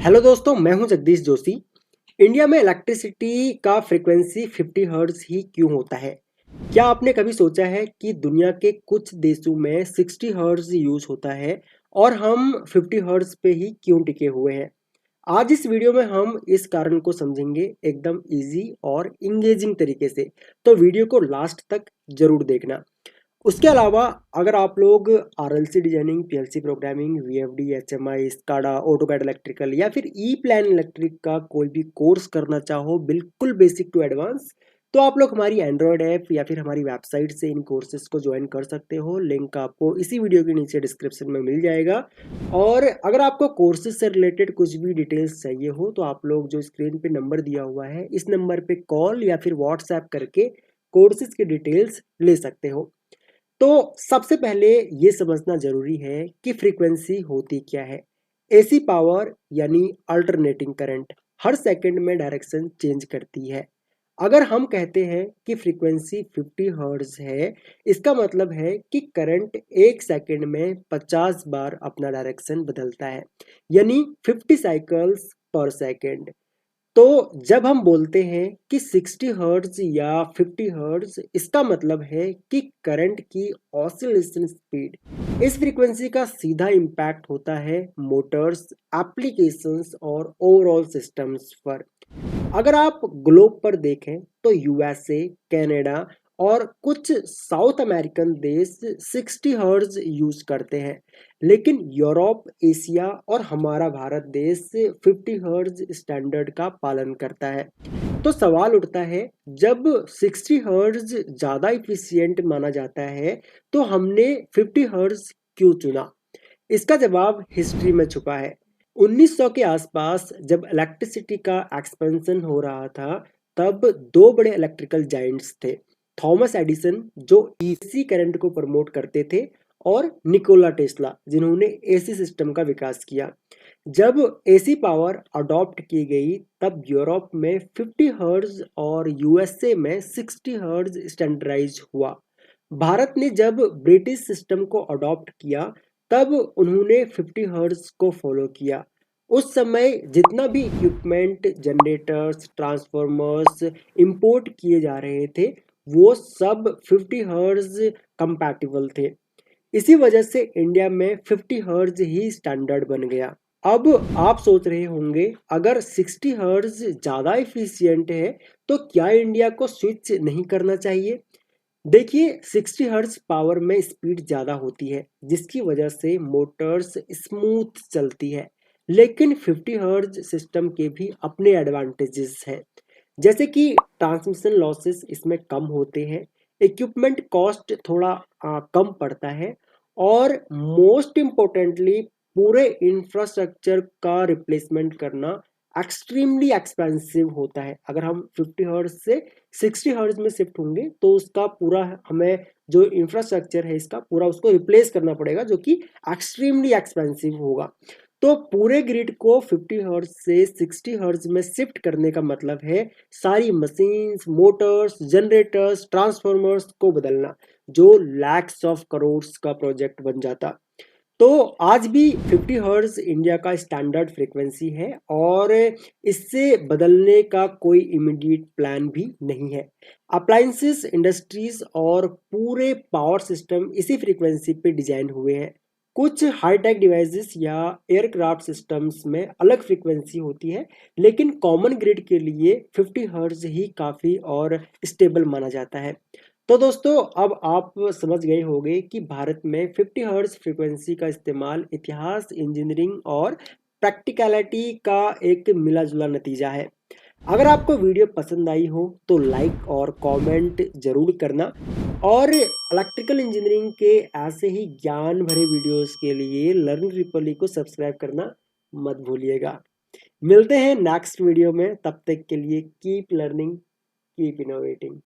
Hello दोस्तों, मैं हूं जगदीश जोशी। इंडिया में इलेक्ट्रिसिटी का फ्रीक्वेंसी 50 हर्ट्ज ही क्यों होता है? क्या आपने कभी सोचा है कि दुनिया के कुछ देशों में 60 हर्ट्ज यूज होता है और हम 50 हर्ट्ज पे ही क्यों टिके हुए हैं? आज इस वीडियो में हम इस कारण को समझेंगे एकदम इजी और इंगेजिंग तरीके से। तो वीडियो को लास्ट तक जरूर देखना। उसके अलावा अगर आप लोग RLC designing, PLC programming, VFD, HMI, SCADA, AutoCAD electrical या फिर ई प्लान इलेक्ट्रिक का कोई भी कोर्स करना चाहो, बिल्कुल बेसिक टू एडवांस, तो आप लोग हमारी एंड्रॉयड ऐप या फिर हमारी वेबसाइट से इन कोर्सेज को ज्वाइन कर सकते हो। लिंक आपको इसी वीडियो के नीचे डिस्क्रिप्शन में मिल जाएगा। और अगर आपको कोर्सेज से रिलेटेड कुछ भी डिटेल्स चाहिए हो तो आप लोग जो स्क्रीन पे नंबर दिया हुआ है, इस नंबर पे कॉल या फिर व्हाट्सएप करके कोर्सेज की डिटेल्स ले सकते हो। तो सबसे पहले ये समझना जरूरी है कि फ्रीक्वेंसी होती क्या है। एसी पावर यानी अल्टरनेटिंग करंट हर सेकंड में डायरेक्शन चेंज करती है। अगर हम कहते हैं कि फ्रीक्वेंसी 50 हर्ट्ज है, इसका मतलब है कि करंट एक सेकंड में 50 बार अपना डायरेक्शन बदलता है, यानी 50 साइकिल्स पर सेकंड। तो जब हम बोलते हैं कि 60 हर्ट्ज या 50 हर्ट्ज, इसका मतलब है कि करंट की ऑसिलेशन स्पीड, इस फ्रीक्वेंसी का सीधा इम्पैक्ट होता है मोटर्स, एप्लीकेशंस और ओवरऑल सिस्टम्स पर। अगर आप ग्लोब पर देखें तो यूएसए, कनाडा और कुछ साउथ अमेरिकन देश 60 हर्ट्ज यूज करते हैं, लेकिन यूरोप, एशिया और हमारा भारत देश 50 हर्ट्ज स्टैंडर्ड का पालन करता है। तो सवाल उठता है, जब 60 हर्ट्ज ज़्यादा इफिशियंट माना जाता है तो हमने 50 हर्ट्ज क्यों चुना? इसका जवाब हिस्ट्री में छुपा है। 1900 के आसपास जब इलेक्ट्रिसिटी का एक्सपेंशन हो रहा था, तब दो बड़े इलेक्ट्रिकल जायंट्स थे। थॉमस एडिसन, जो एसी करंट को प्रमोट करते थे, और निकोला टेस्ला, जिन्होंने एसी सिस्टम का विकास किया। जब एसी पावर अडॉप्ट की गई, तब यूरोप में 50 हर्ट्ज और यूएसए में 60 हर्ट्ज स्टैंडर्डाइज हुआ। भारत ने जब ब्रिटिश सिस्टम को अडॉप्ट किया, तब उन्होंने 50 हर्ट्ज को फॉलो किया। उस समय जितना भी इक्विपमेंट, जनरेटर्स, ट्रांसफॉर्मर्स इंपोर्ट किए जा रहे थे, वो सब 50 हर्ट्ज कंपैटिबल थे। इसी वजह से इंडिया में 50 हर्ट्ज ही स्टैंडर्ड बन गया। अब आप सोच रहे होंगे, अगर 60 हर्ट्ज ज़्यादा इफिशियंट है तो क्या इंडिया को स्विच नहीं करना चाहिए? देखिए, 60 हर्ट्ज पावर में स्पीड ज़्यादा होती है, जिसकी वजह से मोटर्स स्मूथ चलती है। लेकिन 50 हर्ट्ज सिस्टम के भी अपने एडवांटेजेस हैं, जैसे कि ट्रांसमिशन लॉसेस इसमें कम होते हैं, इक्विपमेंट कॉस्ट थोड़ा कम पड़ता है, और मोस्ट इम्पोर्टेंटली पूरे इंफ्रास्ट्रक्चर का रिप्लेसमेंट करना एक्सट्रीमली एक्सपेंसिव होता है। अगर हम 50 हर्ट्ज से 60 हर्ट्ज में शिफ्ट होंगे तो उसका पूरा हमें जो इंफ्रास्ट्रक्चर है इसका पूरा उसको रिप्लेस करना पड़ेगा, जो कि एक्सट्रीमली एक्सपेंसिव होगा। तो पूरे ग्रिड को 50 हर्ट्ज से 60 हर्ट्ज में शिफ्ट करने का मतलब है सारी मशीन्स, मोटर्स, जनरेटर्स, ट्रांसफॉर्मर्स को बदलना, जो लैक्स ऑफ करोड्स का प्रोजेक्ट बन जाता। तो आज भी 50 हर्ट्ज इंडिया का स्टैंडर्ड फ्रीक्वेंसी है, और इससे बदलने का कोई इमीडिएट प्लान भी नहीं है। अप्लायंसेस, इंडस्ट्रीज और पूरे पावर सिस्टम इसी फ्रीक्वेंसी पे डिजाइन हुए हैं। कुछ हाईटेक डिवाइसेस या एयरक्राफ्ट सिस्टम्स में अलग फ्रीक्वेंसी होती है, लेकिन कॉमन ग्रिड के लिए 50 हर्ट्ज ही काफ़ी और स्टेबल माना जाता है। तो दोस्तों, अब आप समझ गए होंगे कि भारत में 50 हर्ट्ज फ्रीक्वेंसी का इस्तेमाल इतिहास, इंजीनियरिंग और प्रैक्टिकलिटी का एक मिला जुला नतीजा है। अगर आपको वीडियो पसंद आई हो तो लाइक और कमेंट जरूर करना, और इलेक्ट्रिकल इंजीनियरिंग के ऐसे ही ज्ञान भरे वीडियोस के लिए लर्न रिपब्लिक को सब्सक्राइब करना मत भूलिएगा। मिलते हैं नेक्स्ट वीडियो में, तब तक के लिए कीप लर्निंग, कीप इनोवेटिंग।